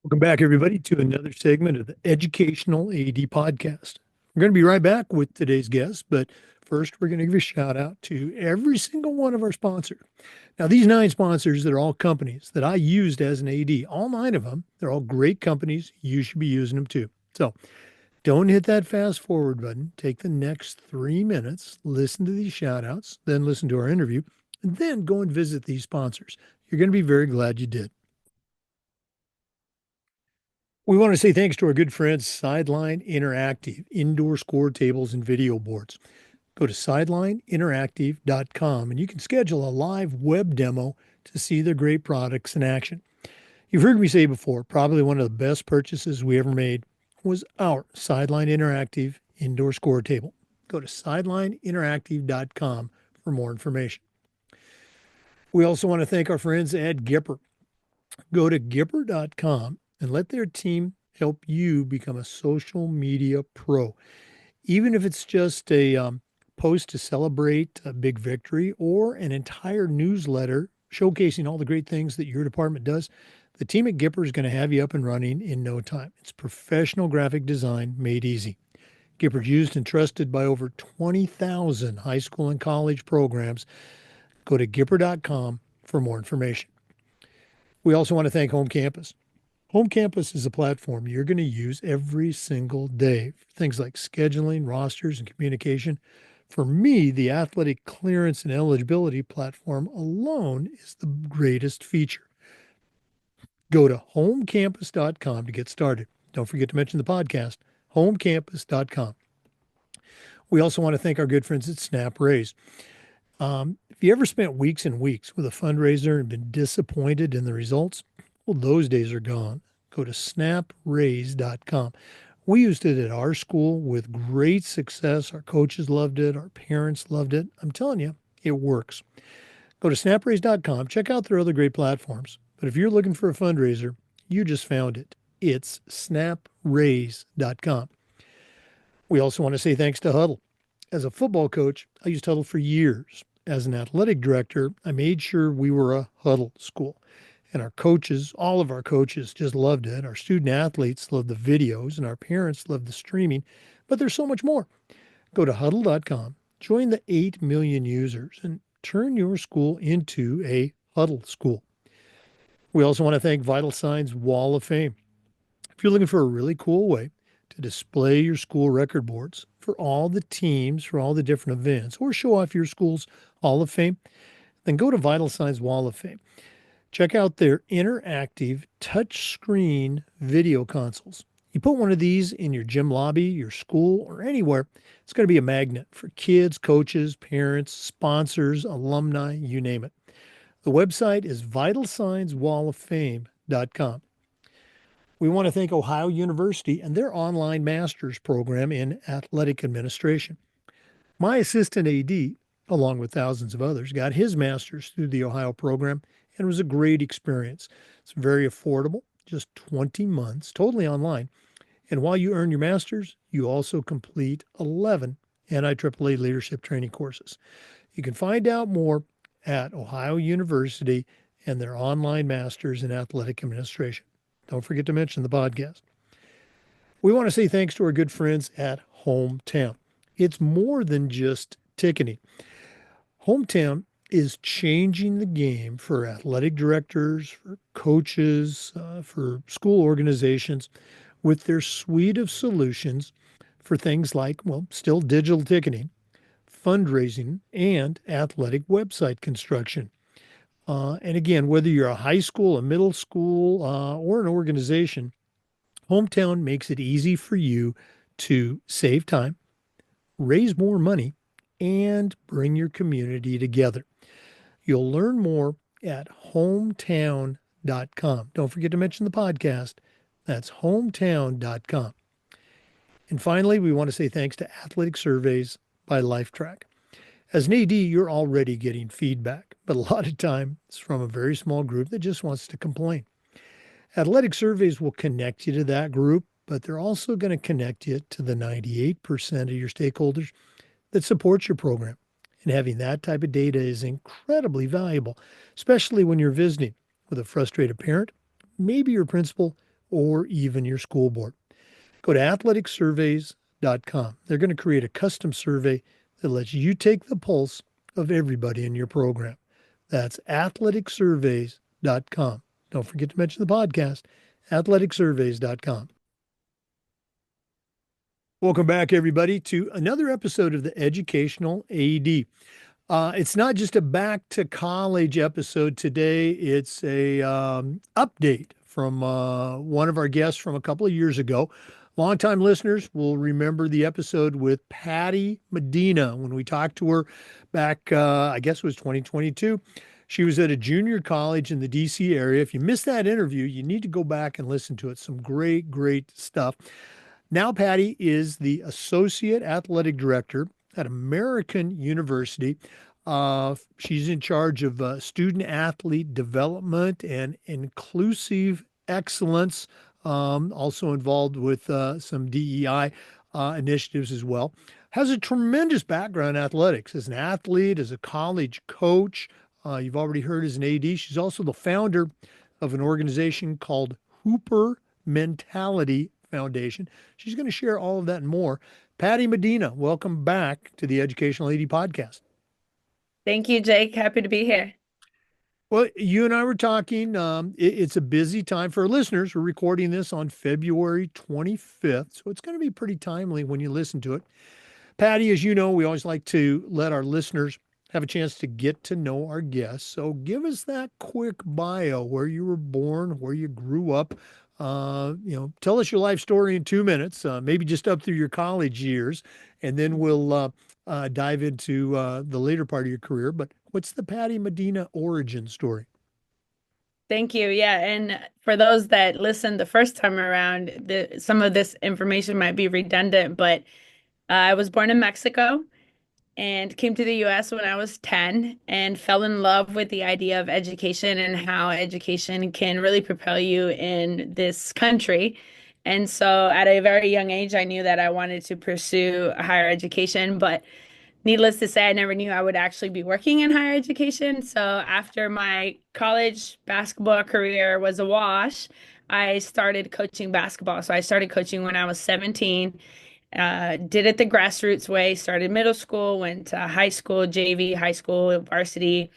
Welcome back, everybody, to another segment of the Educational AD Podcast. We're going to be right back with today's guest, but first, we're going to give a shout out to every single one of our sponsors. Now, these 9 sponsors, they're all companies that I used as an AD. All 9 of them, they're all great companies. You should be using them too. So don't hit that fast forward button. Take the next 3 minutes, listen to these shout outs, then listen to our interview, and then go and visit these sponsors. You're going to be very glad you did. We want to say thanks to our good friends, Sideline Interactive, indoor score tables and video boards. Go to sidelineinteractive.com and you can schedule a live web demo to see their great products in action. You've heard me say before, probably one of the best purchases we ever made was our Sideline Interactive indoor score table. Go to sidelineinteractive.com for more information. We also want to thank our friends at Gipper. Go to Gipper.com and let their team help you become a social media pro. Even if it's just a post to celebrate a big victory or an entire newsletter showcasing all the great things that your department does, the team at Gipper is going to have you up and running in no time. It's professional graphic design made easy. Gipper's used and trusted by over 20,000 high school and college programs. Go to Gipper.com for more information. We also want to thank Home Campus. Home Campus is a platform you're going to use every single day. Things like scheduling, rosters, and communication. For me, the athletic clearance and eligibility platform alone is the greatest feature. Go to homecampus.com to get started. Don't forget to mention the podcast, homecampus.com. We also want to thank our good friends at Snap Raise. If you ever spent weeks and weeks with a fundraiser and been disappointed in the results, well, those days are gone. Go to snapraise.com. We used it at our school with great success. Our coaches loved it. Our parents loved it. I'm telling you, it works. Go to snapraise.com. Check out their other great platforms. But if you're looking for a fundraiser, you just found it. It's snapraise.com. We also want to say thanks to Huddle. As a football coach, I used Huddle for years. As an athletic director, I made sure we were a Huddle school. And our coaches, all of our coaches just loved it. Our student athletes loved the videos, and our parents loved the streaming. But there's so much more. Go to huddle.com, join the 8 million users, and turn your school into a Huddle school. We also want to thank Vital Signs Wall of Fame. If you're looking for a really cool way to display your school record boards for all the teams, for all the different events, or show off your school's Hall of Fame, then go to Vital Signs Wall of Fame. Check out their interactive touchscreen video consoles. You put one of these in your gym lobby, your school, or anywhere, it's going to be a magnet for kids, coaches, parents, sponsors, alumni, you name it. The website is vitalsignswalloffame.com. We want to thank Ohio University and their online master's program in athletic administration. My assistant AD, along with thousands of others, got his master's through the Ohio program, and it was a great experience. It's very affordable, just 20 months, totally online. And while you earn your master's, you also complete 11 NIAAA leadership training courses. You can find out more at Ohio University and their online master's in athletic administration. Don't forget to mention the podcast. We want to say thanks to our good friends at Hometown. It's more than just ticketing. Hometown is changing the game for athletic directors, for coaches, for school organizations with their suite of solutions for things like, well, still digital ticketing, fundraising, and athletic website construction. And again, whether you're a high school, a middle school, or an organization, Hometown makes it easy for you to save time, raise more money, and bring your community together. You'll learn more at hometown.com. Don't forget to mention the podcast. That's hometown.com. And finally, we want to say thanks to Athletic Surveys by LifeTrack. As an AD, you're already getting feedback, but a lot of time it's from a very small group that just wants to complain. Athletic Surveys will connect you to that group, but they're also going to connect you to the 98% of your stakeholders that support your program. And having that type of data is incredibly valuable, especially when you're visiting with a frustrated parent, maybe your principal, or even your school board. Go to athleticsurveys.com. They're going to create a custom survey that lets you take the pulse of everybody in your program. That's athleticsurveys.com. Don't forget to mention the podcast, athleticsurveys.com. Welcome back, everybody, to another episode of the Educational AD. It's not just a back to college episode today. It's a update from one of our guests from a couple of years ago. Longtime listeners will remember the episode with Patty Medina when we talked to her back, I guess it was 2022. She was at a junior college in the DC area. If you missed that interview, you need to go back and listen to it. Some great, great stuff. Now, Patty is the Associate Athletic Director at American University. She's in charge of student athlete development and inclusive excellence, also involved with some DEI initiatives as well. Has a tremendous background in athletics as an athlete, as a college coach. You've already heard as an AD. She's also the founder of an organization called Hooper Mentality Foundation. She's going to share all of that and more. Patty Medina, welcome back to the Educational AD Podcast. Thank you, Jake. Happy to be here. Well, you and I were talking. It's a busy time for our listeners. We're recording this on February 25th, so it's going to be pretty timely when you listen to it. Patty, as you know, we always like to let our listeners have a chance to get to know our guests. So give us that quick bio, where you were born, where you grew up. Tell us your life story in 2 minutes, maybe just up through your college years, and then we'll dive into the later part of your career. But what's the Patty Medina origin story? Thank you. Yeah, and for those that listened the first time around, some of this information might be redundant, but I was born in Mexico and came to the US when I was 10 and fell in love with the idea of education and how education can really propel you in this country. And so at a very young age, I knew that I wanted to pursue higher education, but needless to say, I never knew I would actually be working in higher education. So after my college basketball career was a wash, I started coaching basketball. So I started coaching when I was 17, did it the grassroots way, started middle school, went to high school, JV, high school, varsity.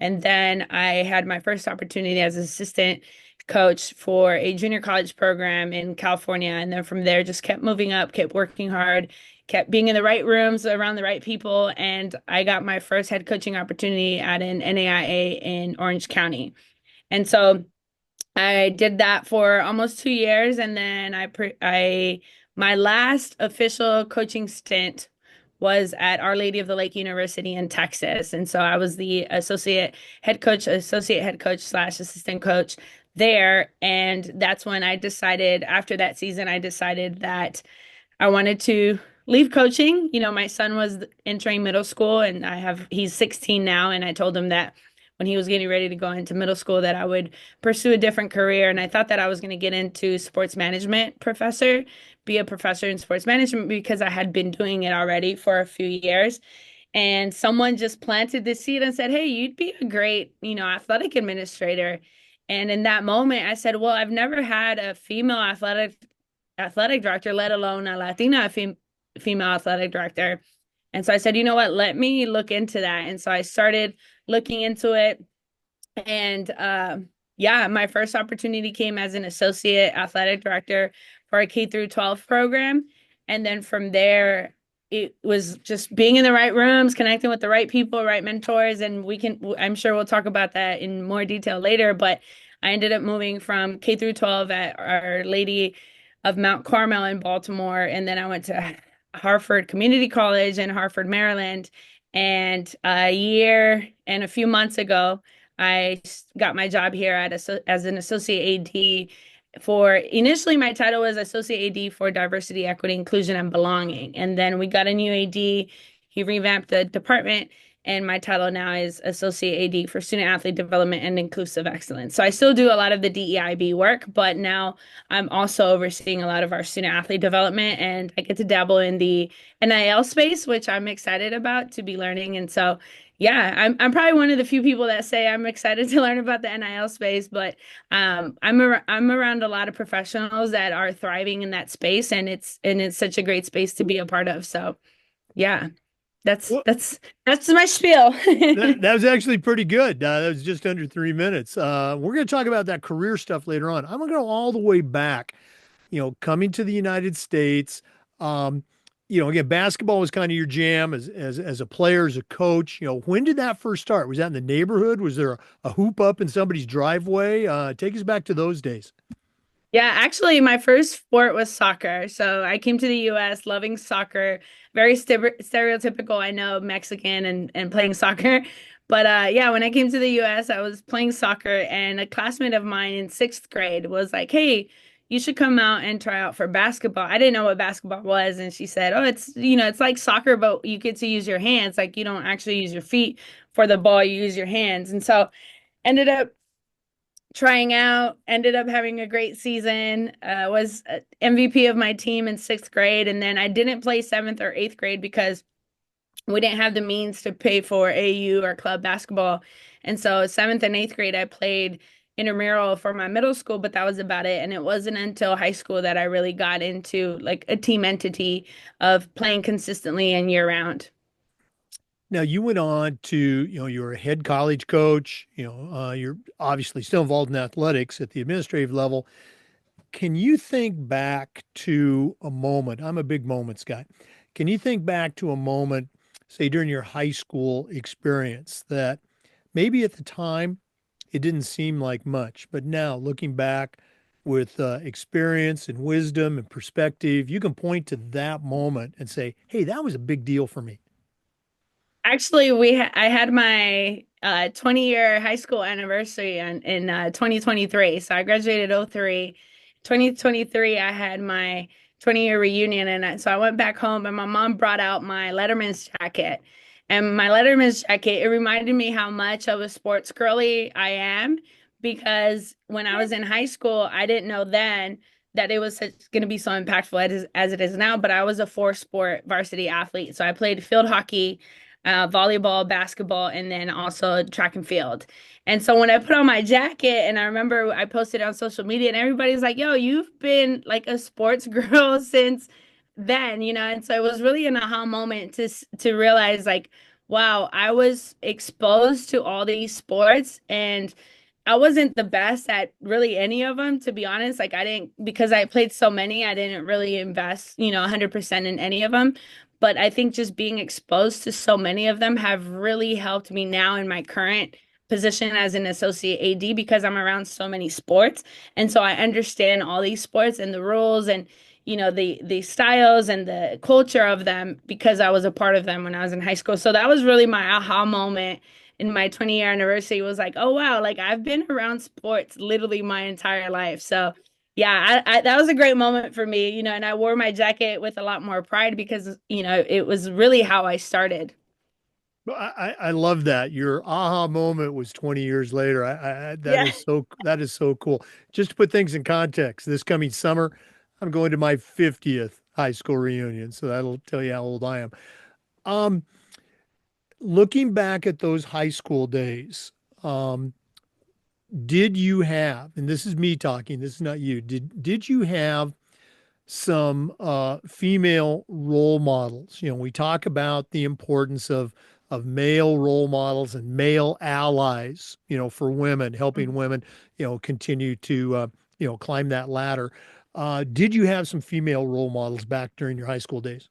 And then I had my first opportunity as assistant coach for a junior college program in California. And then from there, just kept moving up, kept working hard, kept being in the right rooms around the right people. And I got my first head coaching opportunity at an NAIA in Orange County. And so I did that for almost 2 years. And then my last official coaching stint was at Our Lady of the Lake University in Texas. And so I was the associate head coach slash assistant coach there. And that's when I decided, after that season, I decided that I wanted to leave coaching. You know, my son was entering middle school and he's 16 now. And I told him that when he was getting ready to go into middle school that I would pursue a different career. And I thought that I was going to get into sports management be a professor in sports management because I had been doing it already for a few years. And someone just planted the seed and said, "Hey, you'd be a great, athletic administrator." And in that moment, I said, "Well, I've never had a female athletic director, let alone a Latina female athletic director." And so I said, "You know what? Let me look into that." And so I started looking into it. And yeah, my first opportunity came as an associate athletic director for a K through 12 program. And then from there, it was just being in the right rooms, connecting with the right people, right mentors. And I'm sure we'll talk about that in more detail later. But I ended up moving from K through 12 at Our Lady of Mount Carmel in Baltimore. And then I went to Harford Community College in Harford, Maryland. And a year and a few months ago, I got my job here as an associate AD initially my title was associate AD for diversity, equity, inclusion, and belonging. And then we got a new AD. He revamped the department, and my title now is associate AD for student athlete development and inclusive excellence. So I still do a lot of the DEIB work, but now I'm also overseeing a lot of our student athlete development, and I get to dabble in the NIL space, which I'm excited about to be learning. And so, Yeah, I'm probably one of the few people that say I'm excited to learn about the NIL space, but I'm around a lot of professionals that are thriving in that space, and it's such a great space to be a part of. So yeah, that's Well, that's that's my spiel. that was actually pretty good. That was just under 3 minutes. We're going to talk about that career stuff later on. I'm going to go all the way back, coming to the United States. Um, again, basketball was kind of your jam as a player, as a coach. When did that first start? Was that in the neighborhood? Was there a hoop up in somebody's driveway? Take us back to those days. Yeah, actually, my first sport was soccer. So I came to the US loving soccer, very stereotypical, I know, Mexican and playing soccer. But yeah, when I came to the US, I was playing soccer, and a classmate of mine in sixth grade was like, "Hey, you should come out and try out for basketball." I didn't know what basketball was, and she said, "Oh, it's like soccer, but you get to use your hands. Like you don't actually use your feet for the ball, you use your hands." And so ended up trying out, ended up having a great season, was MVP of my team in sixth grade. And then I didn't play seventh or eighth grade because we didn't have the means to pay for AU or club basketball. And so seventh and eighth grade, I played intramural for my middle school, but that was about it. And it wasn't until high school that I really got into like a team entity of playing consistently and year round. Now you went on to, you were a head college coach. You're obviously still involved in athletics at the administrative level. Can you think back to a moment? I'm a big moments guy. Can you think back to a moment, say during your high school experience, that maybe at the time it didn't seem like much, but now looking back with experience and wisdom and perspective, you can point to that moment and say, hey, that was a big deal for me. Actually, I had my 20-year high school anniversary in 2023. So I graduated 03. 2023, I had my 20-year reunion, and so I went back home, and my mom brought out my Letterman's jacket. And my Letterman's jacket, it reminded me how much of a sports girly I am, because when I was in high school, I didn't know then that it was going to be so impactful as it is now, but I was a four-sport varsity athlete. So I played field hockey, volleyball, basketball, and then also track and field. And so when I put on my jacket, and I remember I posted on social media, and everybody's like, "Yo, you've been like a sports girl since then," you know. And so it was really an aha moment to realize like, wow, I was exposed to all these sports, and I wasn't the best at really any of them, to be honest. Like I didn't, because I played so many, I didn't really invest, 100% in any of them. But I think just being exposed to so many of them have really helped me now in my current position as an associate AD, because I'm around so many sports. And so I understand all these sports and the rules, and the styles and the culture of them, because I was a part of them when I was in high school. So that was really my aha moment in my 20-year anniversary. Was like, oh wow, like I've been around sports literally my entire life. So yeah, that was a great moment for me, and I wore my jacket with a lot more pride because, it was really how I started. I love that. Your aha moment was 20 years later. That Yeah. is so cool. Just to put things in context, this coming summer, I'm going to my 50th high school reunion, so that'll tell you how old I am. Um, Looking back at those high school days, um, did you have, and this is me talking, this is not you, did you have some female role models? We talk about the importance of male role models and male allies, for women, helping women, continue to climb that ladder. Did you have some female role models back during your high school days?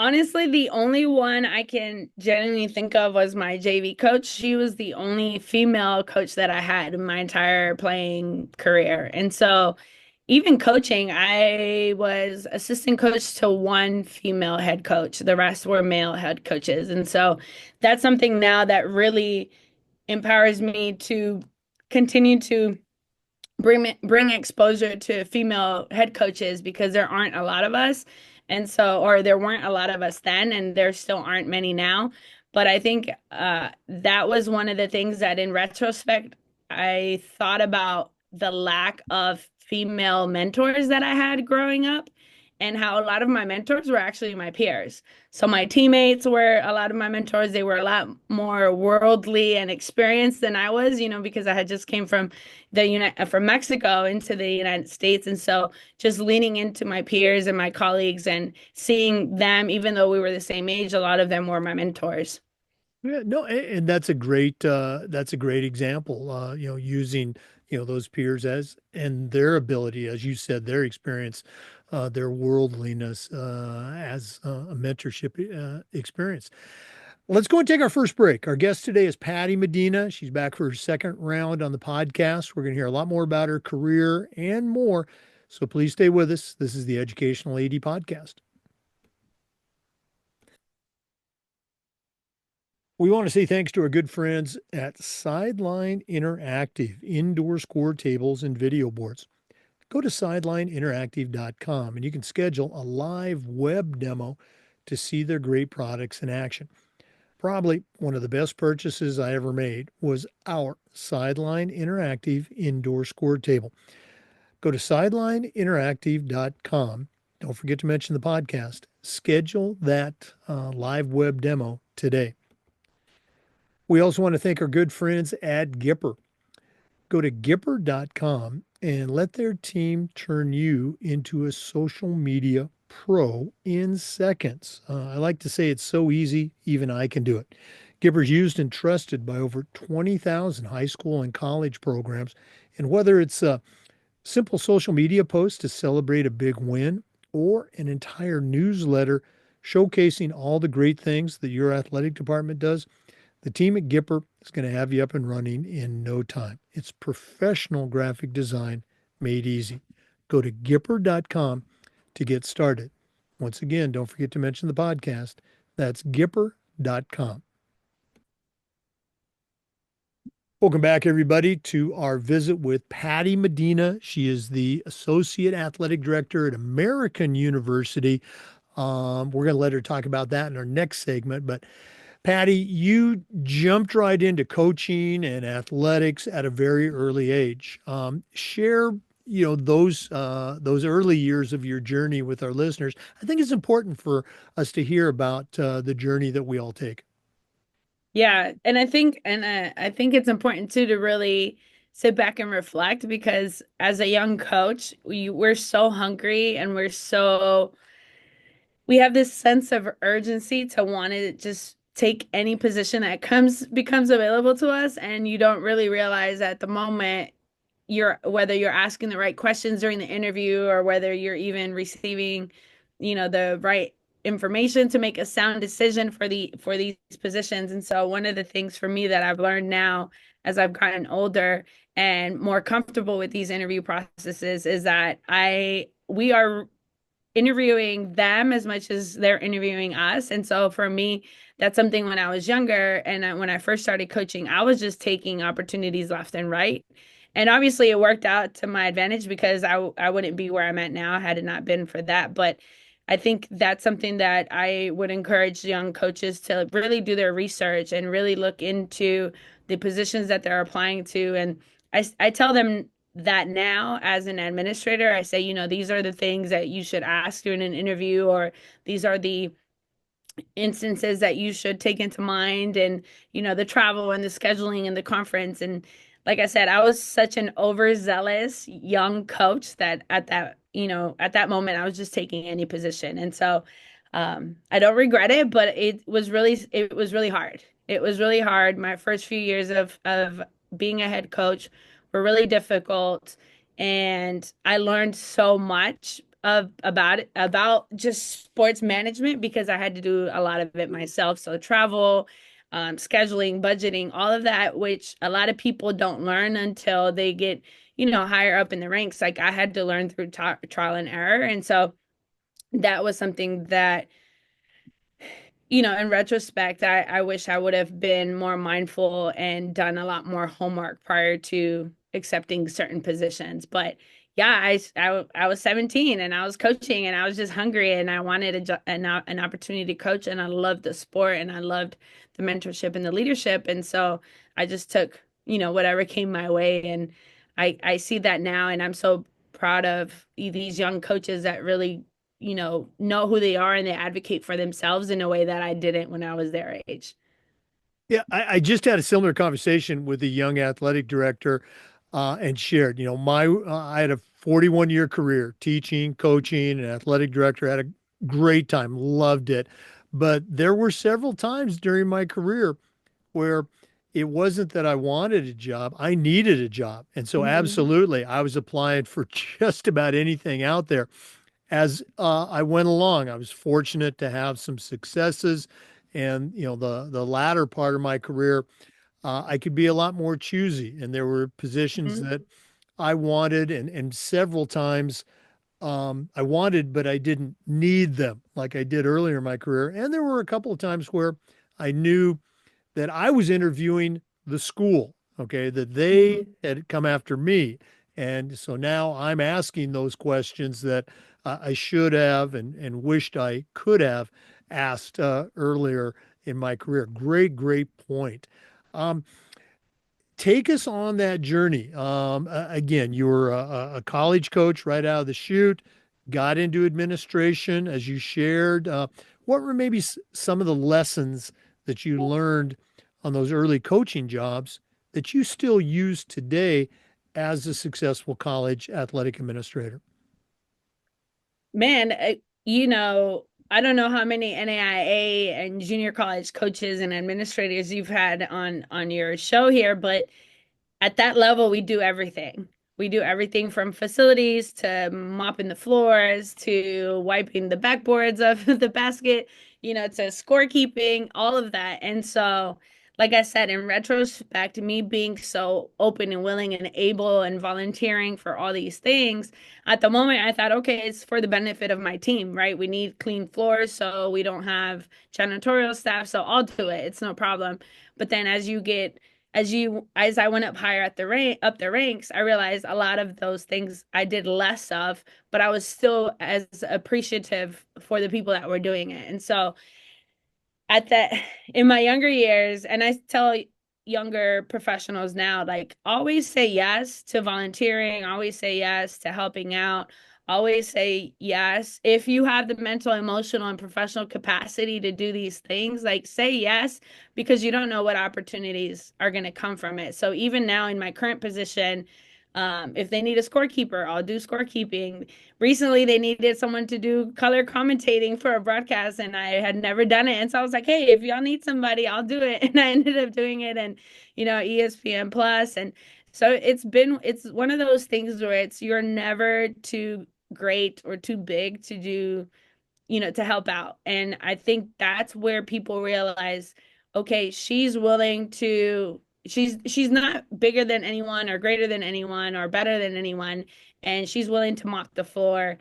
Honestly, the only one I can genuinely think of was my JV coach. She was the only female coach that I had in my entire playing career. And so, even coaching, I was assistant coach to one female head coach. The rest were male head coaches. And so, that's something now that really empowers me to continue to bring exposure to female head coaches, because there aren't a lot of us. And so, or there weren't a lot of us then, and there still aren't many now. But I think that was one of the things that in retrospect I thought about, the lack of female mentors that I had growing up. and how a lot of my mentors were actually my peers. So my teammates were a lot of my mentors. They were a lot more worldly and experienced than I was, because I had just came from from Mexico into the United States. And so just leaning into my peers and my colleagues and seeing them, even though we were the same age, a lot of them were my mentors. Yeah, no, and that's a great example. Using those peers as and their ability, as you said, their experience, their worldliness as a mentorship experience. Let's go and take our first break. Our guest today is Patty Medina. She's back for her second round on the podcast. We're going to hear a lot more about her career and more. So please stay with us. This is the Educational AD Podcast. We want to say thanks to our good friends at Sideline Interactive, indoor score tables and video boards. Go to sidelineinteractive.com and you can schedule a live web demo to see their great products in action. Probably one of the best purchases I ever made was our Sideline Interactive indoor score table. Go to sidelineinteractive.com. Don't forget to mention the podcast. Schedule that live web demo today. We also want to thank our good friends at Gipper. Go to Gipper.com and let their team turn you into a social media pro in seconds. I like to say it's so easy, even I can do it. Gipper's used and trusted by over 20,000 high school and college programs. And whether it's a simple social media post to celebrate a big win or an entire newsletter showcasing all the great things that your athletic department does, the team at Gipper is going to have you up and running in no time. It's professional graphic design made easy. Go to Gipper.com to get started. Once again, don't forget to mention the podcast. That's Gipper.com. Welcome back, everybody, to our visit with Patty Medina. She is the Associate Athletic Director at American University. We're going to let her talk about that in our next segment, but Patty, you jumped right into coaching and athletics at a very early age. Share, those early years of your journey with our listeners. I think it's important for us to hear about the journey that we all take. Yeah, and I think it's important too to really sit back and reflect because as a young coach, we're so hungry and we have this sense of urgency to want to just take any position that comes becomes available to us, and you don't really realize at the moment you're whether you're asking the right questions during the interview or whether you're even receiving, the right information to make a sound decision for these positions. And so one of the things for me that I've learned now as I've gotten older and more comfortable with these interview processes is that I we are interviewing them as much as they're interviewing us. And so for me, that's something when I was younger and when I first started coaching, I was just taking opportunities left and right. And obviously it worked out to my advantage because I wouldn't be where I'm at now had it not been for that. But I think that's something that I would encourage young coaches to really do their research and really look into the positions that they're applying to. And I tell them that now as an administrator, I say, these are the things that you should ask during an interview, or these are the instances that you should take into mind, and the travel and the scheduling and the conference. And like I said, I was such an overzealous young coach that at that moment I was just taking any position. And so I don't regret it, but it was really hard. It was really hard. My first few years of being a head coach were really difficult, and I learned so much about just sports management because I had to do a lot of it myself. So travel, scheduling, budgeting, all of that, which a lot of people don't learn until they get, higher up in the ranks. Like I had to learn through trial and error. And so that was something that, in retrospect, I wish I would have been more mindful and done a lot more homework prior to accepting certain positions. But yeah, I was 17 and I was coaching and I was just hungry and I wanted an opportunity to coach, and I loved the sport and I loved the mentorship and the leadership. And so I just took, whatever came my way. And I see that now, and I'm so proud of these young coaches that really know who they are and they advocate for themselves in a way that I didn't when I was their age. Yeah, I just had a similar conversation with a young athletic director and shared, I had a 41-year career teaching, coaching, and athletic director, had a great time, loved it. But there were several times during my career where it wasn't that I wanted a job, I needed a job. And so, Mhm. absolutely, I was applying for just about anything out there. As I went along, I was fortunate to have some successes. And, the latter part of my career, I could be a lot more choosy. And there were positions Mhm. that I wanted, and several times I wanted, but I didn't need them like I did earlier in my career. And there were a couple of times where I knew that I was interviewing the school, okay, that they Mhm. had come after me. And so now I'm asking those questions that I should have and wished I could have asked earlier in my career. Great, great point. Um, Take us on that journey. Again, you were a college coach right out of the chute, got into administration as you shared. What were maybe some of the lessons that you learned on those early coaching jobs that you still use today as a successful college athletic administrator? Man, I don't know how many NAIA and junior college coaches and administrators you've had on your show here, but at that level, we do everything. We do everything from facilities to mopping the floors to wiping the backboards of the basket, to scorekeeping, all of that. And so, like I said, in retrospect, me being so open and willing and able and volunteering for all these things, at the moment, I thought, okay, it's for the benefit of my team, right? We need clean floors so we don't have janitorial staff, so I'll do it. It's no problem. But then as I went up higher at the ranks, I realized a lot of those things I did less of, but I was still as appreciative for the people that were doing it. And so at that in my younger years, and I tell younger professionals now, like, always say yes to volunteering, always say yes to helping out, always say yes if you have the mental, emotional, and professional capacity to do these things. Like, say yes, because you don't know what opportunities are going to come from it. So even now in my current position, if they need a scorekeeper, I'll do scorekeeping. Recently they needed someone to do color commentating for a broadcast, and I had never done it, and so I was like, hey, if y'all need somebody, I'll do it. And I ended up doing it, and ESPN Plus. And so it's one of those things where it's you're never too great or too big to do, to help out. And I think that's where people realize, okay, she's not bigger than anyone or greater than anyone or better than anyone. And she's willing to mop the floor,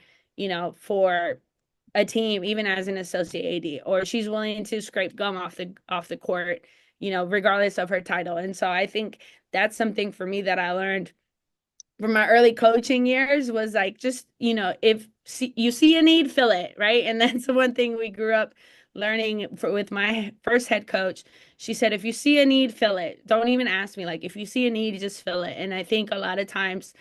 for a team, even as an associate AD, or she's willing to scrape gum off the court, regardless of her title. And so I think that's something for me that I learned from my early coaching years was like, just, if you see a need, fill it, right? And that's the one thing we grew up learning with my first head coach. She said, if you see a need, fill it. Don't even ask me. Like, if you see a need, just fill it. And I think a lot of times,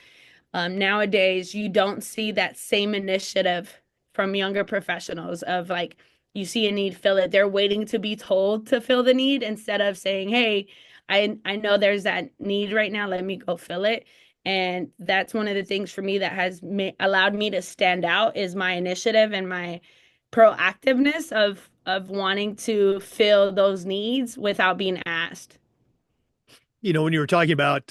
nowadays, you don't see that same initiative from younger professionals of like, you see a need, fill it. They're waiting to be told to fill the need instead of saying, hey, I know there's that need right now. Let me go fill it. And that's one of the things for me that has allowed me to stand out is my initiative and my proactiveness of wanting to fill those needs without being asked. When you were talking about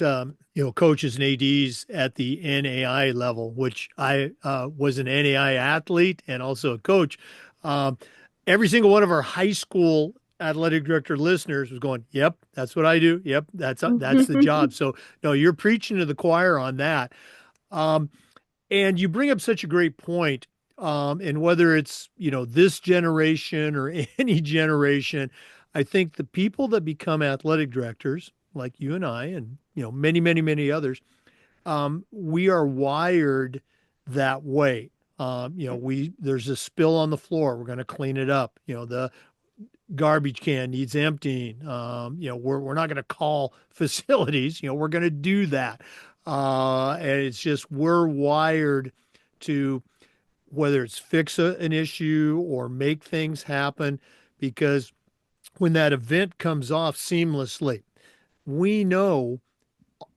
coaches and ADs at the NAI level, which I was an NAI athlete and also a coach, um, every single one of our high school athletic director listeners was going, "Yep, that's what I do. Yep, that's the job." So no, you're preaching to the choir on that. Um, and you bring up such a great point. And whether it's, this generation or any generation, I think the people that become athletic directors, like you and I, and, many, many, many others, we are wired that way. There's a spill on the floor. We're going to clean it up. The garbage can needs emptying. We're not going to call facilities, we're going to do that. And it's just, we're wired to whether it's fix an issue or make things happen, because when that event comes off seamlessly, we know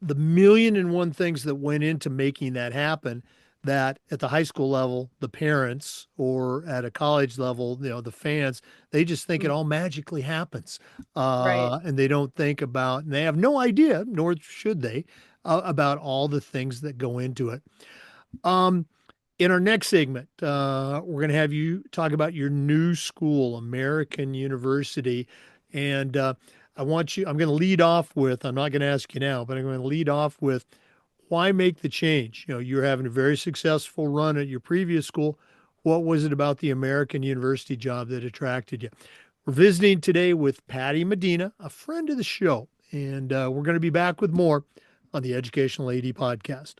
the million and one things that went into making that happen, that at the high school level, the parents, or at a college level, the fans, they just think it Mm. all magically happens. Right. And they don't think about, and they have no idea, nor should they, about all the things that go into it. Um, in our next segment, we're going to have you talk about your new school, American University. And I'm going to lead off with, I'm not going to ask you now, but I'm going to lead off with why make the change? You're having a very successful run at your previous school. What was it about the American University job that attracted you? We're visiting today with Patty Medina, a friend of the show. And we're going to be back with more on the Educational AD podcast.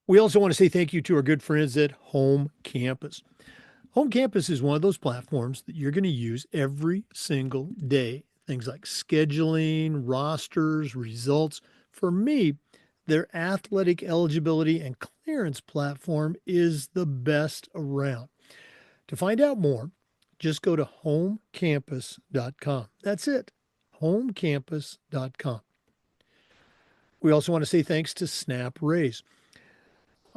We also want to say thank you to our good friends at Home Campus. Home Campus is one of those platforms that you're going to use every single day. Things like scheduling, rosters, results. For me, their athletic eligibility and clearance platform is the best around. To find out more, just go to homecampus.com. That's it, homecampus.com. We also want to say thanks to Snap Raise.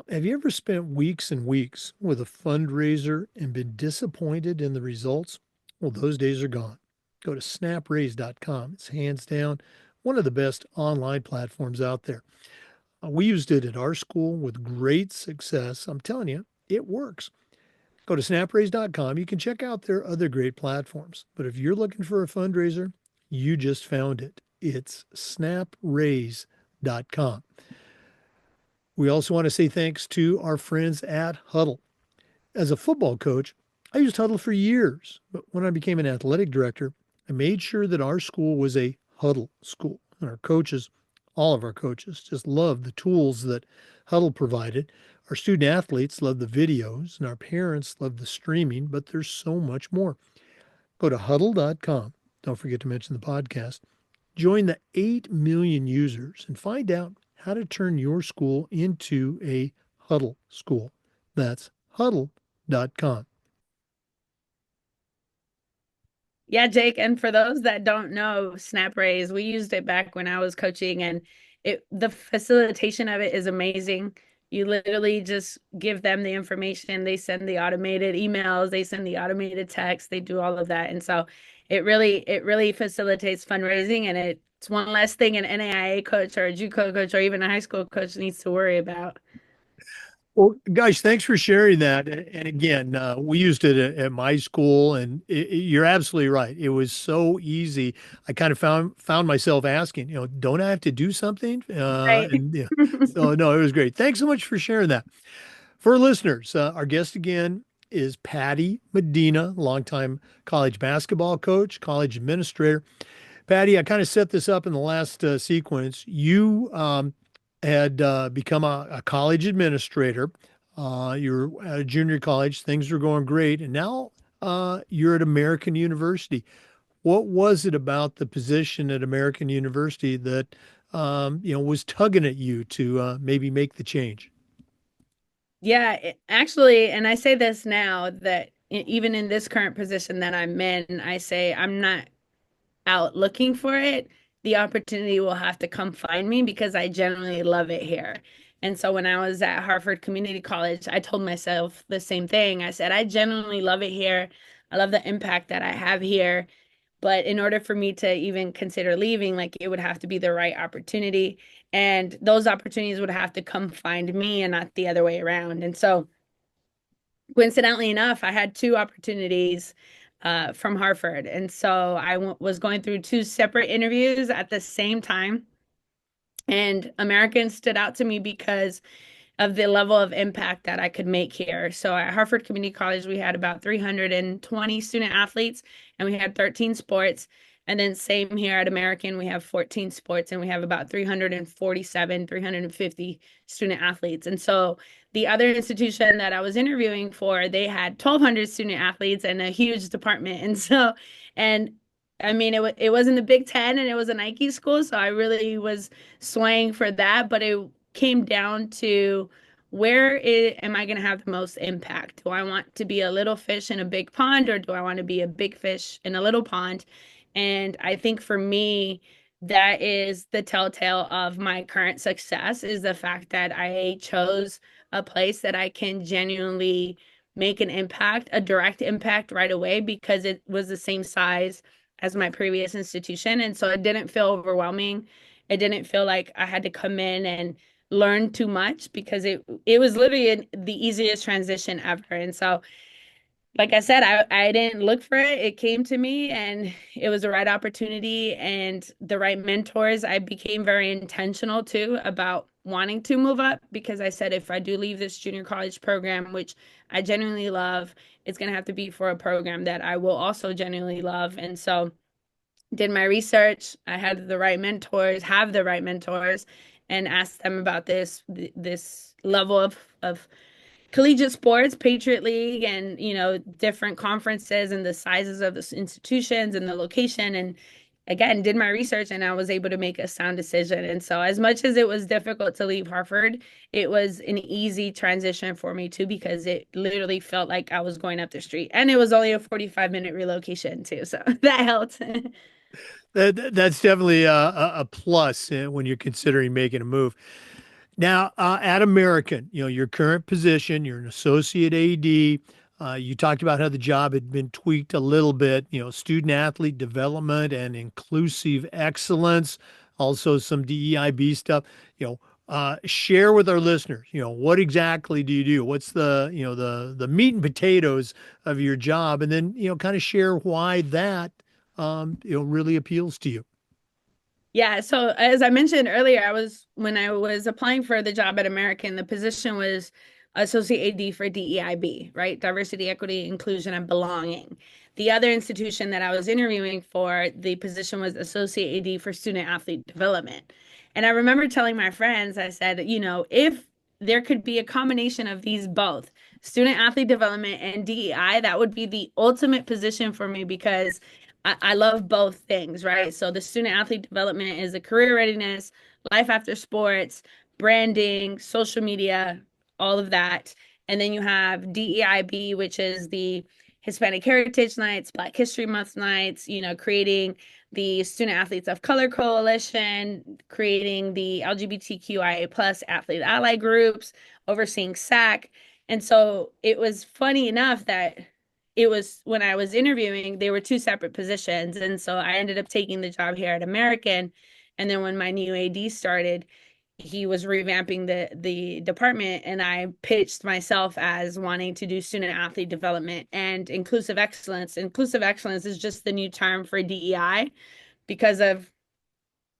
Have you ever spent weeks and weeks with a fundraiser and been disappointed in the results? Well, those days are gone. Go to snapraise.com. It's hands down one of the best online platforms out there. We used it at our school with great success. I'm telling you, it works. Go to snapraise.com. You can check out their other great platforms. But if you're looking for a fundraiser, you just found it. It's snapraise.com. We also want to say thanks to our friends at Huddle. As a football coach, I used Huddle for years, but when I became an athletic director, I made sure that our school was a Huddle school. And our coaches, all of our coaches, just loved the tools that Huddle provided. Our student athletes loved the videos, and our parents loved the streaming, but there's so much more. Go to huddle.com. Don't forget to mention the podcast. Join the 8 million users and find out how to turn your school into a Huddle school. That's huddle.com. Yeah, Jake, and for those that don't know, Snap Raise, we used it back when I was coaching, and the facilitation of it is amazing. You literally just give them the information, they send the automated emails, they send the automated text, they do all of that. And so it really facilitates fundraising, and it's one less thing an NAIA coach or a JUCO coach or even a high school coach needs to worry about. Well, guys, thanks for sharing that. And again, we used it at my school, and you're absolutely right. It was so easy. I kind of found myself asking, don't I have to do something? Right. And yeah, so no, it was great. Thanks so much for sharing that. For listeners, our guest again is Patty Medina, longtime college basketball coach, college administrator. Patty, I kind of set this up in the last sequence. You had become a college administrator. You're at a junior college, things were going great, and now you're at American University. What was it about the position at American University that was tugging at you to maybe make the change? Yeah, actually, and I say this now that even in this current position that I'm in, I say I'm not out looking for it. The opportunity will have to come find me because I genuinely love it here. And so when I was at Harvard Community College, I told myself the same thing. I said, I genuinely love it here. I love the impact that I have here. But in order for me to even consider leaving, like it would have to be the right opportunity. And those opportunities would have to come find me and not the other way around. And so, coincidentally enough, I had two opportunities from Harvard. And so was going through two separate interviews at the same time. And American stood out to me because of the level of impact that I could make here. So at Harvard Community College, we had about 320 student athletes and we had 13 sports. And then same here at American, we have 14 sports and we have about 347, 350 student athletes. And so the other institution that I was interviewing for, they had 1,200 student athletes and a huge department. And I mean, it was in the Big Ten and it was a Nike school. So I really was swaying for that, but it came down to am I going to have the most impact? Do I want to be a little fish in a big pond, or do I want to be a big fish in a little pond? And I think for me, that is the telltale of my current success, is the fact that I chose a place that I can genuinely make an impact, a direct impact right away, because it was the same size as my previous institution. And so it didn't feel overwhelming. It didn't feel like I had to come in and learn too much, because it was literally the easiest transition ever. And so, like I said, I didn't look for it. It came to me, and it was the right opportunity and the right mentors. I became very intentional too about wanting to move up, because I said, if I do leave this junior college program, which I genuinely love, it's going to have to be for a program that I will also genuinely love. And so, did my research. I had the right mentors, have the right mentors, and asked them about this level of collegiate sports, Patriot League, and different conferences and the sizes of the institutions and the location. And again, did my research, and I was able to make a sound decision. And so, as much as it was difficult to leave Harvard, it was an easy transition for me too, because it literally felt like I was going up the street, and it was only a 45-minute relocation too, so that helped. That's definitely a plus when you're considering making a move. Now, at American, your current position, you're an associate AD. You talked about how the job had been tweaked a little bit, student athlete development and inclusive excellence, also some DEIB stuff. Share with our listeners, what exactly do you do? What's the meat and potatoes of your job? And then, kind of share why that, really appeals to you. Yeah, so as I mentioned earlier, when I was applying for the job at American, the position was Associate AD for DEIB, right? Diversity, Equity, Inclusion, and Belonging. The other institution that I was interviewing for, the position was Associate AD for Student Athlete Development. And I remember telling my friends, I said, if there could be a combination of these both, student athlete development and DEI, that would be the ultimate position for me, because I love both things, right? So the student athlete development is the career readiness, life after sports, branding, social media, all of that. And then you have DEIB, which is the Hispanic Heritage Nights, Black History Month nights, creating the Student Athletes of Color Coalition, creating the LGBTQIA plus athlete ally groups, overseeing SAC. And so it was funny enough that it was, when I was interviewing, they were two separate positions. And so I ended up taking the job here at American. And then when my new AD started, he was revamping the department, and I pitched myself as wanting to do student athlete development and inclusive excellence. Inclusive excellence is just the new term for DEI, because of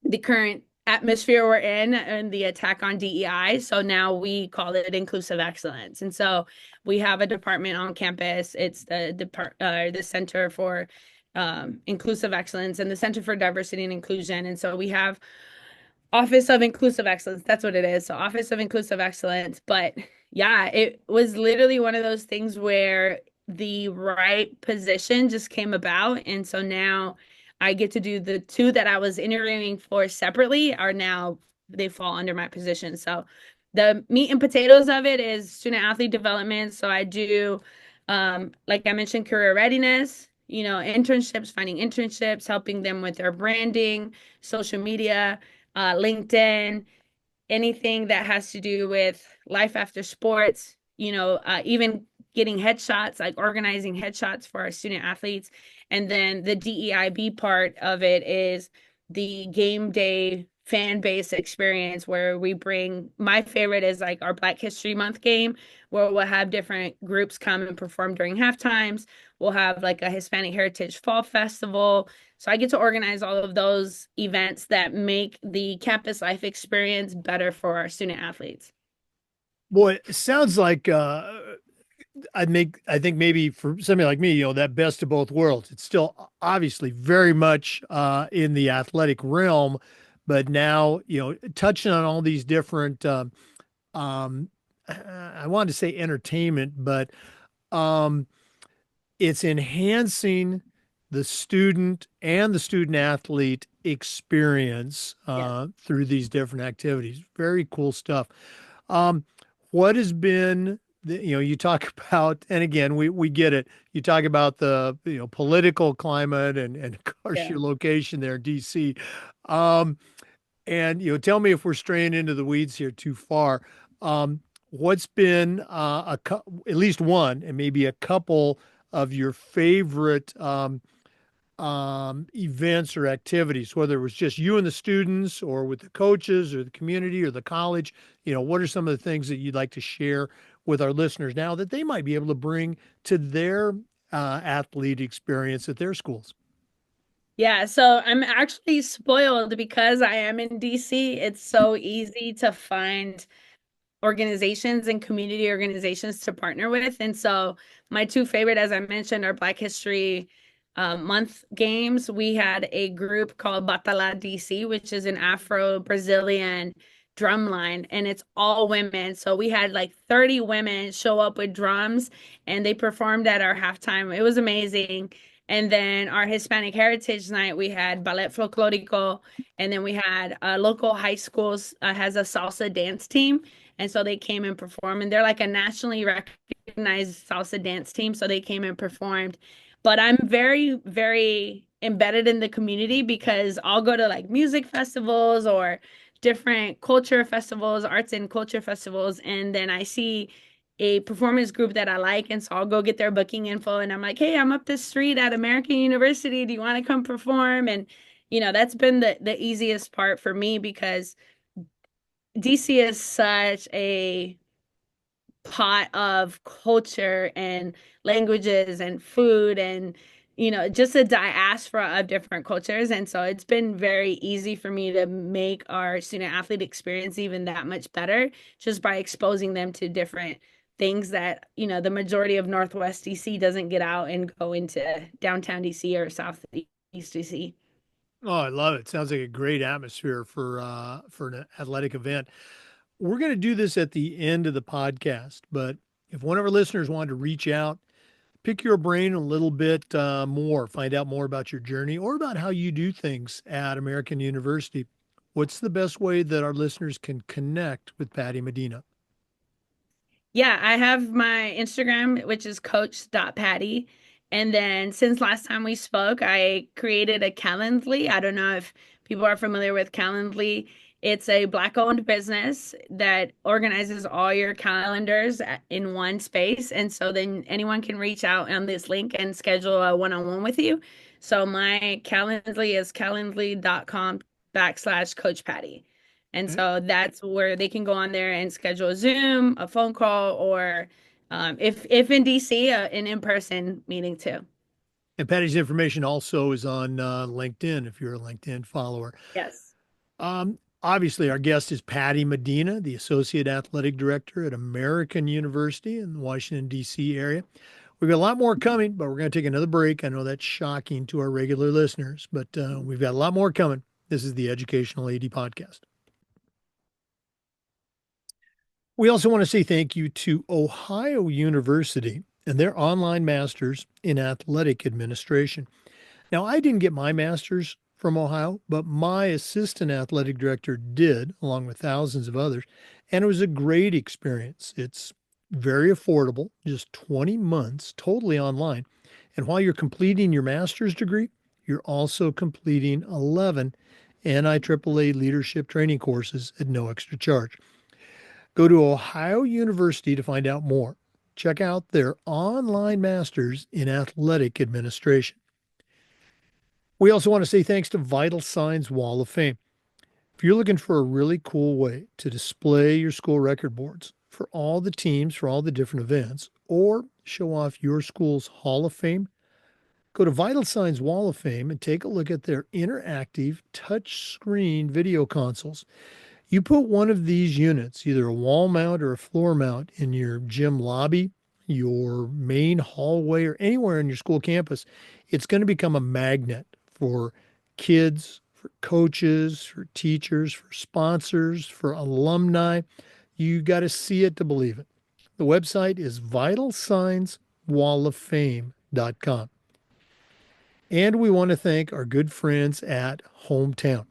the current atmosphere we're in and the attack on DEI. So now we call it inclusive excellence. And so we have a department on campus. It's the Center for Inclusive Excellence and the Center for Diversity and Inclusion. And so we have Office of Inclusive Excellence. That's what it is. So Office of Inclusive Excellence. But yeah, it was literally one of those things where the right position just came about. And so now I get to do the two that I was interviewing for separately, are now they fall under my position. So the meat and potatoes of it is student athlete development. So I do, like I mentioned, career readiness, internships, finding internships, helping them with their branding, social media, LinkedIn, anything that has to do with life after sports, even getting headshots, like organizing headshots for our student athletes. And then the DEIB part of it is the game day fan base experience, where we bring, my favorite is like our Black History Month game, where we'll have different groups come and perform during half times. We'll have like a Hispanic Heritage Fall Festival. So I get to organize all of those events that make the campus life experience better for our student athletes. Boy, it sounds like I think maybe for somebody like me, that best of both worlds. It's still obviously very much in the athletic realm, but now, touching on all these different um I wanted to say entertainment, but um it's enhancing the student and the student athlete experience Yes. through these different activities. Very cool stuff. Um, what has been you talk about, and again, we get it. You talk about the, political climate and of course Yeah. your location there in DC. Um, and tell me if we're straying into the weeds here too far. What's been at least one and maybe a couple of your favorite events or activities, whether it was just you and the students or with the coaches or the community or the college? What are some of the things that you'd like to share with our listeners now that they might be able to bring to their athlete experience at their schools? Yeah, so I'm actually spoiled because I am in DC. It's so easy to find organizations and community organizations to partner with. And so my two favorite, as I mentioned, are Black History Month games. We had a group called Batala DC, which is an Afro-Brazilian drum line, and it's all women. So we had like 30 women show up with drums, and they performed at our halftime. It was amazing. And then our Hispanic Heritage Night, we had Ballet Folklorico, and then we had local high schools has a salsa dance team. And so they came and performed, and they're like a nationally recognized salsa dance team. So they came and performed. But I'm very, very embedded in the community because I'll go to like music festivals or different culture festivals, arts and culture festivals, and then I see a performance group that I like, and so I'll go get their booking info, and I'm like, hey, I'm up this street at American University. Do you want to come perform? And that's been the easiest part for me because DC is such a pot of culture and languages and food and just a diaspora of different cultures. And so it's been very easy for me to make our student athlete experience even that much better just by exposing them to different things that the majority of Northwest DC doesn't get out and go into downtown DC or Southeast DC. Oh, I love it. Sounds like a great atmosphere for an athletic event. We're going to do this at the end of the podcast, but if one of our listeners wanted to reach out, pick your brain a little bit more, find out more about your journey or about how you do things at American University, what's the best way that our listeners can connect with Patty Medina? Yeah, I have my Instagram, which is coach.patty. And then since last time we spoke, I created a Calendly. I don't know if people are familiar with Calendly. It's a Black-owned business that organizes all your calendars in one space. And so then anyone can reach out on this link and schedule a one-on-one with you. So my Calendly is calendly.com/Coach Patty. And Okay. so that's where they can go on there and schedule a Zoom, a phone call, or if in DC, an in-person meeting too. And Patty's information also is on LinkedIn if you're a LinkedIn follower. Yes. Obviously, our guest is Patty Medina, the Associate Athletic Director at American University in the Washington, D.C. area. We've got a lot more coming, but we're going to take another break. I know that's shocking to our regular listeners, but we've got a lot more coming. This is the Educational AD Podcast. We also want to say thank you to Ohio University and their online masters in athletic administration. Now, I didn't get my master's from Ohio, but my assistant athletic director did, along with thousands of others. And it was a great experience. It's very affordable, just 20 months, totally online. And while you're completing your master's degree, you're also completing 11 NIAAA leadership training courses at no extra charge. Go to Ohio University to find out more. Check out their online masters in athletic administration. We also want to say thanks to Vital Signs Wall of Fame. If you're looking for a really cool way to display your school record boards for all the teams, for all the different events, or show off your school's Hall of Fame, go to Vital Signs Wall of Fame and take a look at their interactive touchscreen video consoles. You put one of these units, either a wall mount or a floor mount, in your gym lobby, your main hallway, or anywhere on your school campus, it's going to become a magnet for kids, for coaches, for teachers, for sponsors, for alumni. You got to see it to believe it. The website is vitalsignswalloffame.com. And we want to thank our good friends at Hometown.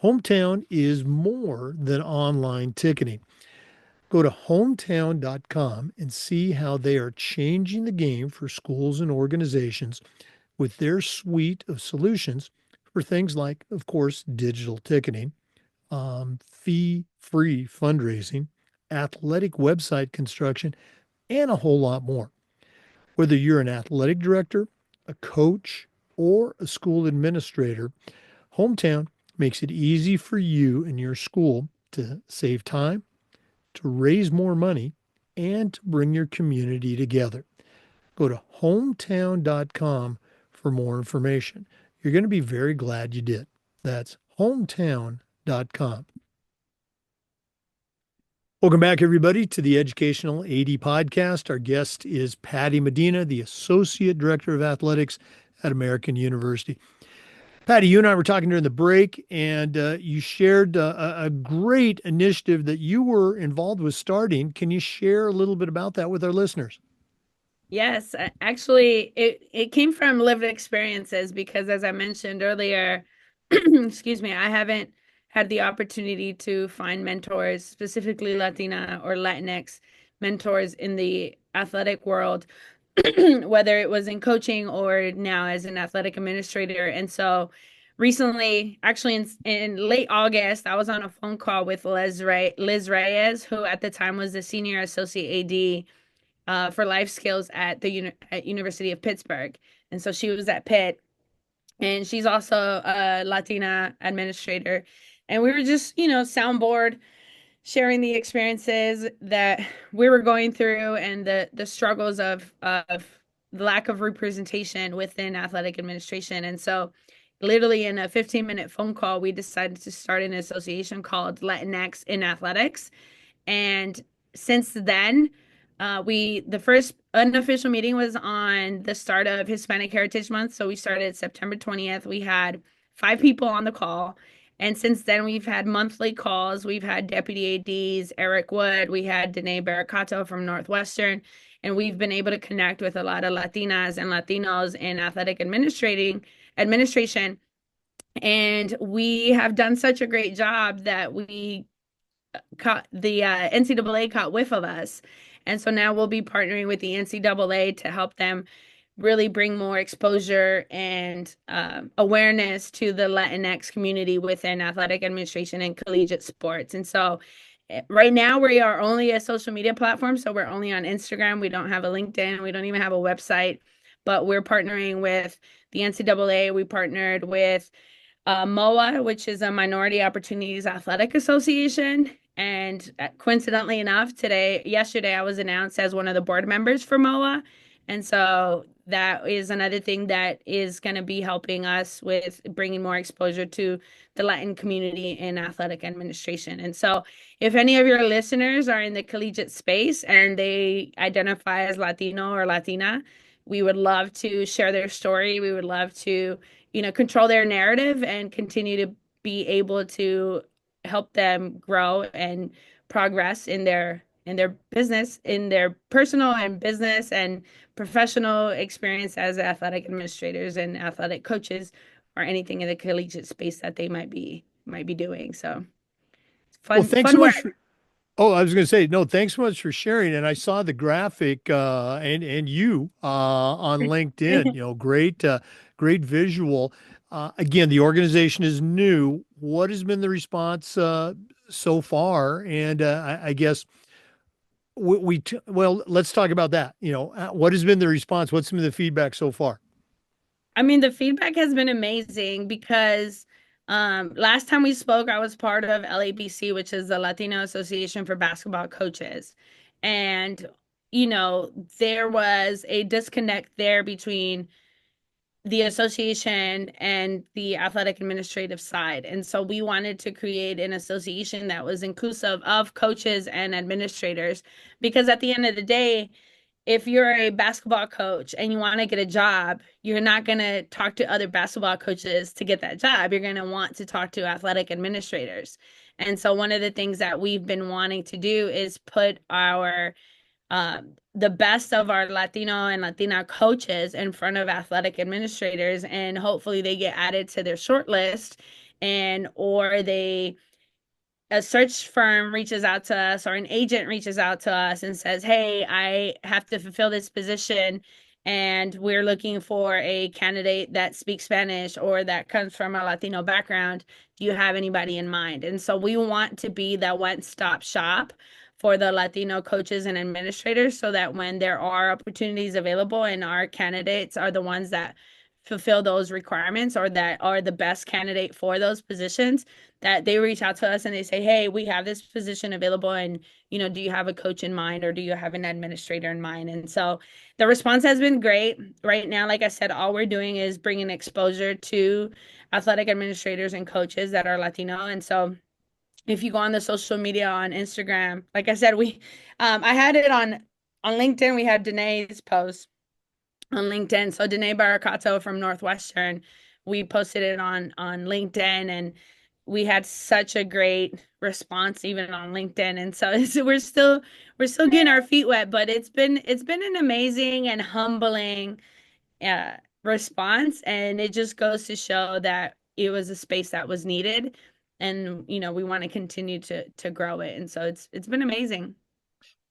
Hometown is more than online ticketing. Go to hometown.com and see how they are changing the game for schools and organizations with their suite of solutions for things like, of course, digital ticketing, fee-free fundraising, athletic website construction, and a whole lot more. Whether you're an athletic director, a coach, or a school administrator, Hometown makes it easy for you and your school to save time, to raise more money, and to bring your community together. Go to hometown.com for more information. You're going to be very glad you did. That's hometown.com. Welcome back, everybody, to the Educational AD Podcast. Our guest is Patty Medina, the Associate Director of Athletics at American University. Patty, you and I were talking during the break, and you shared a great initiative that you were involved with starting. Can you share a little bit about that with our listeners? Yes, actually, it came from lived experiences because, as I mentioned earlier, excuse me, I haven't had the opportunity to find mentors, specifically Latina or Latinx mentors in the athletic world, whether it was in coaching or now as an athletic administrator. And so recently, actually in late August, I was on a phone call with Liz Reyes, who at the time was the senior associate AD for life skills at at University of Pittsburgh. And so she was at Pitt, and she's also a Latina administrator. And we were just, soundboard sharing the experiences that we were going through and the struggles of the lack of representation within athletic administration. And so literally in a 15-minute phone call, we decided to start an association called Latinx in Athletics. And since then, the first unofficial meeting was on the start of Hispanic Heritage Month. So we started September 20th. We had 5 people on the call. And since then, we've had monthly calls. We've had Deputy ADs, Eric Wood. We had Danae Baracato from Northwestern. And we've been able to connect with a lot of Latinas and Latinos in athletic administration. And we have done such a great job that we caught the NCAA caught whiff of us. And so now we'll be partnering with the NCAA to help them really bring more exposure and awareness to the Latinx community within athletic administration and collegiate sports. And so right now we are only a social media platform. So we're only on Instagram. We don't have a LinkedIn. We don't even have a website, but we're partnering with the NCAA. We partnered with MOA, which is a Minority Opportunities Athletic Association. And coincidentally enough, yesterday, I was announced as one of the board members for MOA. And so that is another thing that is going to be helping us with bringing more exposure to the Latin community in athletic administration. And so if any of your listeners are in the collegiate space and they identify as Latino or Latina, we would love to share their story. We would love to, control their narrative and continue to be able to help them grow and progress in their business, in their personal and business and professional experience as athletic administrators and athletic coaches or anything in the collegiate space that they might be doing. So Well, fun thanks so fun much work. for, oh, I was going to say, no, thanks so much for sharing. And I saw the graphic and you on LinkedIn, great visual. Again, the organization is new. What has been the response so far? And I guess well, let's talk about that. What has been the response? What's been the feedback so far? I mean, the feedback has been amazing because last time we spoke, I was part of LABC, which is the Latino Association for Basketball Coaches. And, there was a disconnect there between the association and the athletic administrative side. And so we wanted to create an association that was inclusive of coaches and administrators because at the end of the day, if you're a basketball coach and you want to get a job, you're not going to talk to other basketball coaches to get that job. You're going to want to talk to athletic administrators. And so one of the things that we've been wanting to do is put the best of our Latino and Latina coaches in front of athletic administrators, and hopefully they get added to their short list or they a search firm reaches out to us or an agent reaches out to us and says, "Hey, I have to fulfill this position and we're looking for a candidate that speaks Spanish or that comes from a Latino background. Do you have anybody in mind?" And so we want to be that one-stop shop for the Latino coaches and administrators so that when there are opportunities available and our candidates are the ones that fulfill those requirements or that are the best candidate for those positions, that they reach out to us and they say, "Hey, we have this position available and, do you have a coach in mind or do you have an administrator in mind?" And so the response has been great. Right now, like I said, all we're doing is bringing exposure to athletic administrators and coaches that are Latino. And so if you go on the social media on Instagram, like I said, I had it on LinkedIn. We had Danae's post on LinkedIn. So Danae Baracato from Northwestern, we posted it on LinkedIn, and we had such a great response even on LinkedIn. And so we're still getting our feet wet, but it's been an amazing and humbling uh, response, and it just goes to show that it was a space that was needed, and we want to continue to grow it, and so it's been amazing.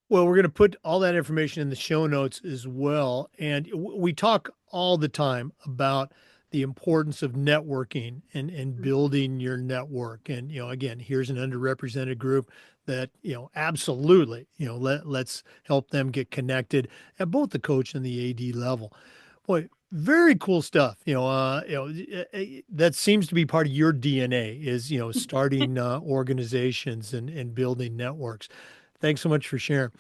Well, we're going to put all that information in the show notes as well. And we talk all the time about the importance of networking and building your network. And, again, here's an underrepresented group that, absolutely, let's help them get connected at both the coach and the AD level. Boy, very cool stuff. That seems to be part of your DNA is, starting organizations and building networks. Thanks so much for sharing.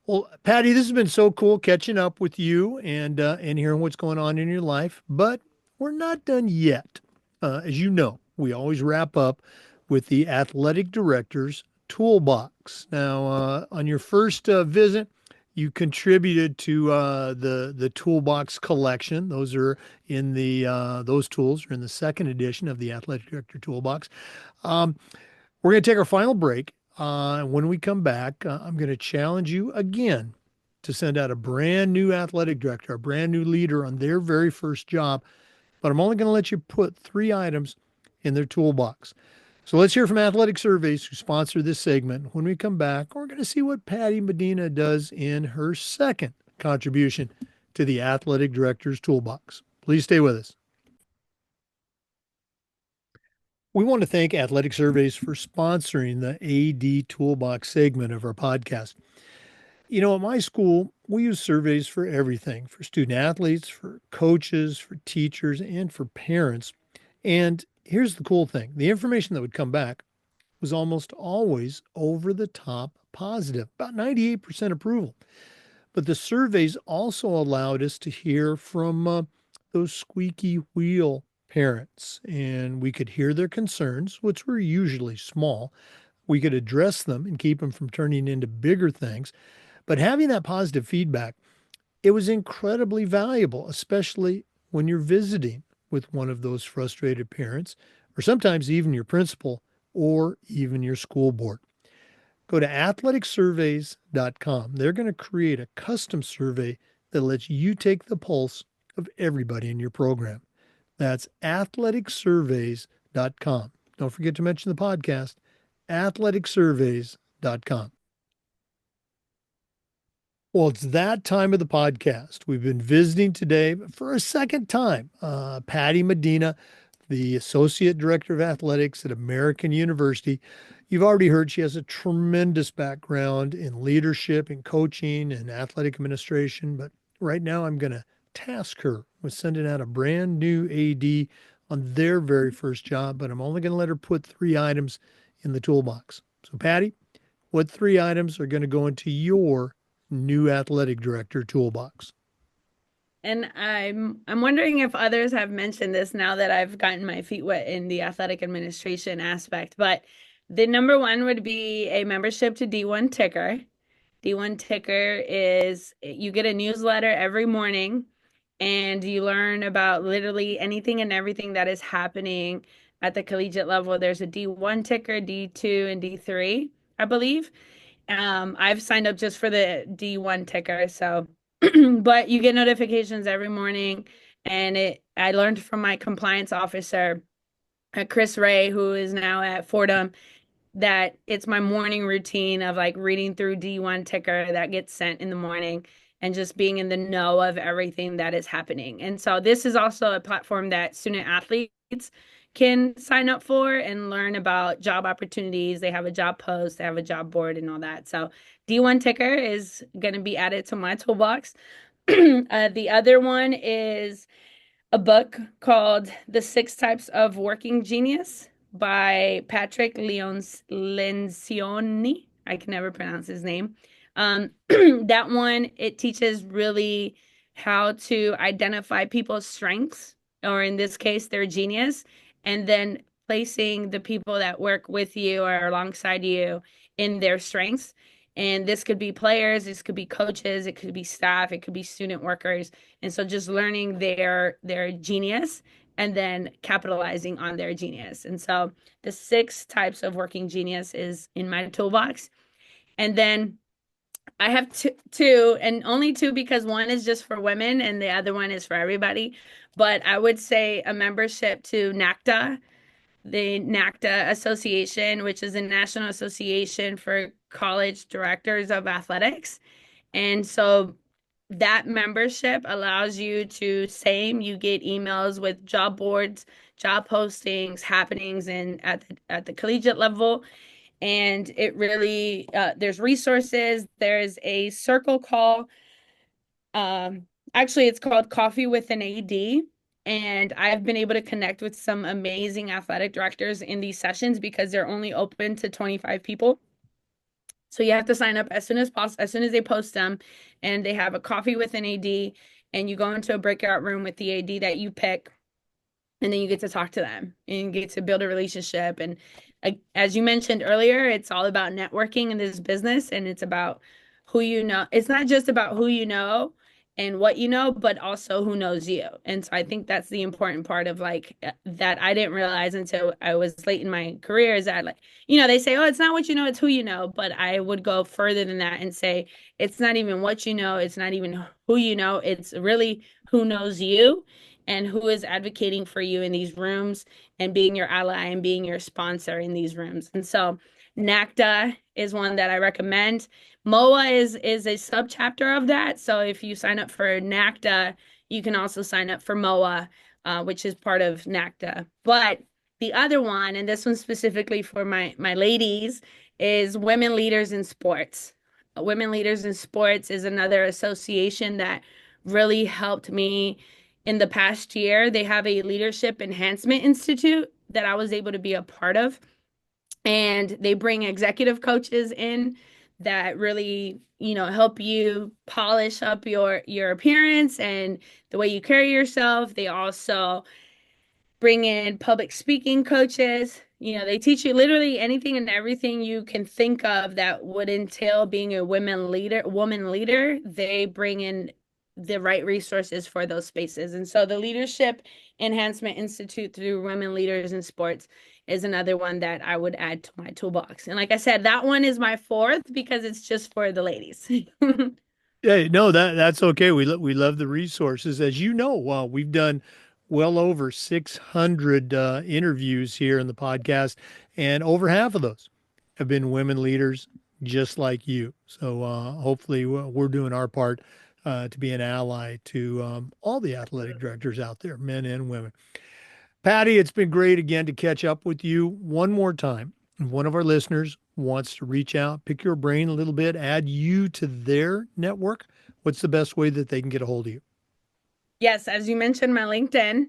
Well, Patty, this has been so cool catching up with you and hearing what's going on in your life. But we're not done yet. As you know, we always wrap up with the athletic director's toolbox. Now, on your first visit, you contributed to the toolbox collection. Those are in the those tools are in the second edition of the athletic director toolbox. Um, we're going to take our final break. When we come back, I'm going to challenge you again to send out a brand new athletic director, a brand new leader on their very first job. But I'm only going to let you put 3 items in their toolbox. So let's hear from Athletic Surveys, who sponsor this segment. When we come back, we're going to see what Patty Medina does in her second contribution to the athletic director's toolbox. Please stay with us. We want to thank Athletic Surveys for sponsoring the AD Toolbox segment of our podcast. At my school, we use surveys for everything for student athletes, for coaches, for teachers, and for parents. And here's the cool thing the information that would come back was almost always over the top positive, about 98% approval. But the surveys also allowed us to hear from those squeaky wheel parents, and we could hear their concerns, which were usually small. We could address them and keep them from turning into bigger things. But having that positive feedback, it was incredibly valuable, especially when you're visiting with one of those frustrated parents, or sometimes even your principal or even your school board. Go to athleticsurveys.com. They're going to create a custom survey that lets you take the pulse of everybody in your program. That's athleticsurveys.com. Don't forget to mention the podcast, athleticsurveys.com. Well, it's that time of the podcast. We've been visiting today for a second time. Patty Medina, the Associate Director of Athletics at American University. You've already heard she has a tremendous background in leadership and coaching and athletic administration. But right now, I'm going to task her with sending out a brand new AD on their very first job. But I'm only going to let her put 3 items in the toolbox. So, Patty, what 3 items are going to go into your new athletic director toolbox? And I'm wondering if others have mentioned this now that I've gotten my feet wet in the athletic administration aspect, but the number one would be a membership to D1 Ticker. D1 Ticker is you get a newsletter every morning and you learn about literally anything and everything that is happening at the collegiate level. There's a D1 Ticker, D2, and D3, I believe. I've signed up just for the D1 Ticker, so but you get notifications every morning, and I learned from my compliance officer, Chris Ray, who is now at Fordham, that it's my morning routine of like reading through D1 ticker that gets sent in the morning and just being in the know of everything that is happening. And so this is also a platform that student athletes can sign up for and learn about job opportunities. They have a job post, they have a job board and all that. So D1 ticker is going to be added to my toolbox. The other one is a book called The Six Types of Working Genius by Patrick Lencioni. I can never pronounce his name. That one, it teaches really how to identify people's strengths, or in this case, their genius, and then placing the people that work with you or alongside you in their strengths. And this could be players, this could be coaches, it could be staff, it could be student workers. And so just learning their genius and then capitalizing on their genius. And so the six types of working genius is in my toolbox. And then I have two, and only two because one is just for women and the other one is for everybody. But I would say a membership to NACDA, the NACDA Association, which is a National Association for College Directors of Athletics. And so that membership allows you to same you get emails with job boards, job postings, happenings in at the collegiate level. And it really there's resources. There's a circle call. Actually, it's called Coffee with an AD. And I've been able to connect with some amazing athletic directors in these sessions because they're only open to 25 people. So you have to sign up as soon as possible, as soon as they post them, and they have a coffee with an AD, and you go into a breakout room with the AD that you pick, and then you get to talk to them and you get to build a relationship. And as you mentioned earlier, it's all about networking in this business, and it's about who you know. It's not just about who you know and what you know, but also who knows you. And so I think that's the important part of like that I didn't realize until I was late in my career is that like, they say, oh, it's not what you know, it's who you know. But I would go further than that and say, it's not even what you know, it's not even who you know, it's really who knows you and who is advocating for you in these rooms and being your ally and being your sponsor in these rooms. And so NACDA is one that I recommend. MOA is a subchapter of that. So if you sign up for NACDA, you can also sign up for MOA, which is part of NACDA. But the other one, and this one specifically for my ladies, is Women Leaders in Sports. Women Leaders in Sports is another association that really helped me in the past year. They have a Leadership Enhancement Institute that I was able to be a part of. And they bring executive coaches in that really, help you polish up your appearance and the way you carry yourself. They also bring in public speaking coaches. They teach you literally anything and everything you can think of that would entail being a woman leader. They bring in the right resources for those spaces. And so the Leadership Enhancement Institute through Women Leaders in Sports is another one that I would add to my toolbox. And like I said, that one is my fourth because it's just for the ladies. Yeah, no, that's okay. We love the resources. As you know, we've done well over 600 interviews here in the podcast, and over half of those have been women leaders just like you. So hopefully we're doing our part to be an ally to all the athletic directors out there, men and women. Patty, it's been great again to catch up with you one more time. If one of our listeners wants to reach out, pick your brain a little bit, add you to their network, what's the best way that they can get a hold of you? Yes, as you mentioned, my LinkedIn.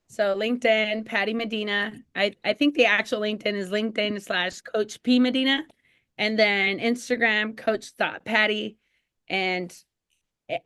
So LinkedIn, Patty Medina. I think the actual LinkedIn is LinkedIn/Coach P Medina. And then Instagram, Coach.Patty. And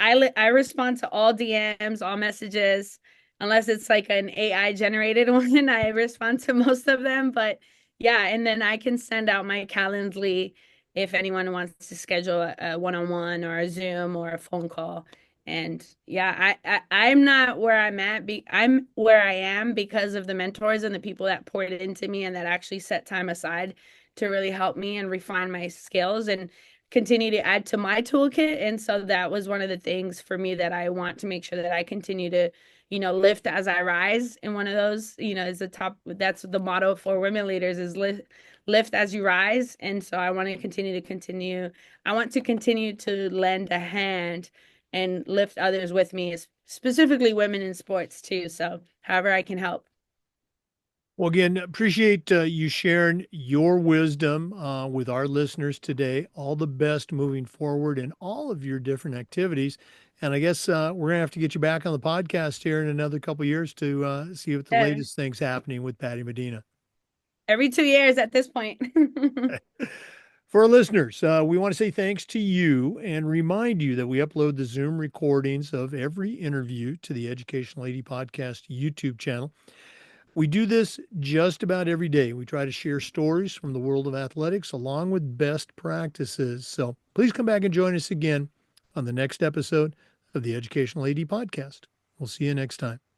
I respond to all DMs, all messages, unless it's like an AI generated one. I respond to most of them, but yeah, and then I can send out my Calendly if anyone wants to schedule a one-on-one or a Zoom or a phone call. And yeah, I'm not where I'm at. I'm where I am because of the mentors and the people that poured it into me and that actually set time aside to really help me and refine my skills and continue to add to my toolkit. And so that was one of the things for me that I want to make sure that I continue to, lift as I rise. And one of those, is the top, that's the motto for women leaders is lift as you rise. And so I want to continue. I want to continue to lend a hand and lift others with me, specifically women in sports too. So however I can help. Well, again, appreciate you sharing your wisdom with our listeners today. All the best moving forward in all of your different activities. And I guess we're going to have to get you back on the podcast here in another couple of years to see what the Yeah. latest things happening with Patty Medina. Every 2 years at this point. For our listeners, we want to say thanks to you and remind you that we upload the Zoom recordings of every interview to the Education Lady Podcast YouTube channel. We do this just about every day. We try to share stories from the world of athletics along with best practices. So please come back and join us again on the next episode of the Educational AD Podcast. We'll see you next time.